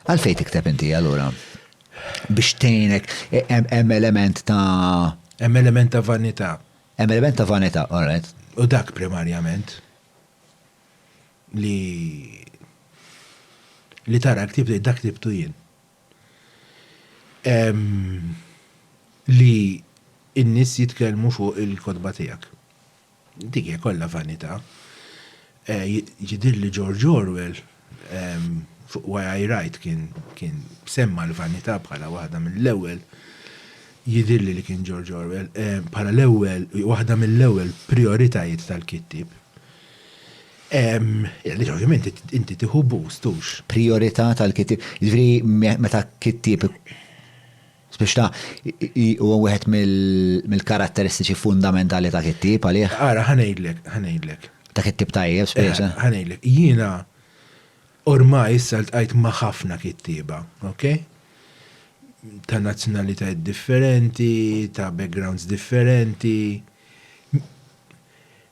Għalfejn tikteb inti allura? Biex tgħinek hemm element ta' Hemm element ta' vanità. hemm element ta' vanità, all right. U dak primarjament li tara ktib dak ktibtu jien. Li in-nies jitkellmu fuq il-kodba tiegħek. Dik hija kollha vanità. Jidir li George Orwell fuq Why I Write kien semma l-vanità bħala waħda mill-ewwel jidir li kien George Orwell bħala l-ewwel waħda mill-ewwel prioritajiet tal-kittib. Li ovvjament inti tieħu boostux. Priorità tal-kittib. Jiġifieri meta kittib speċta huwa wieħed mill-karatteristiċi fundamentali ta' kittib għalih. Ara ħanejdlek. Ta' kittib tajjeb speċa. Ħanejdlek. Jiena ormai issa ltqajt ma' ħafna kittiba, okay? Ta' nazzjonalitajiet differenti, ta' backgrounds differenti.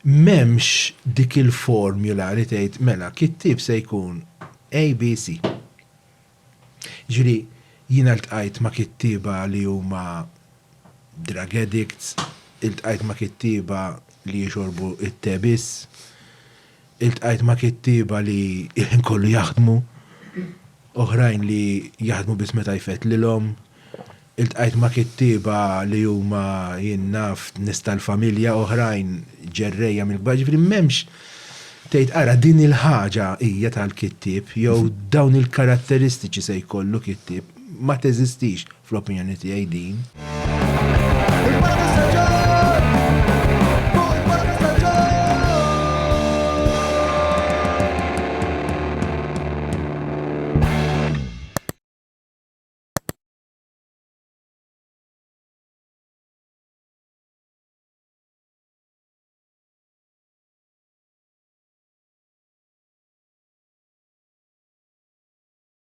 Memx dik il-formula li tgħid mela kittib se jkun ABC. Ġifieri jiena ltqajt ma' kittiba li huma drug addicts, iltqajt ma' kittiba li jxorbu it-tebis, iltqajt ma' kittiba li kollu jaħdmu, oħrajn li jaħdmu biss meta jfet lilhom, iltqajt ma' kittiba li huma jien naf nies tal-familja, oħrajn ġerrejja mill-kbar, ġifieri m'hemmx tgħid ara din il-ħaġa hija tal-kittib jew dawn il-karatteristiċi se jkollu kittib ma teżistix fl-opinjoni tiegħi din.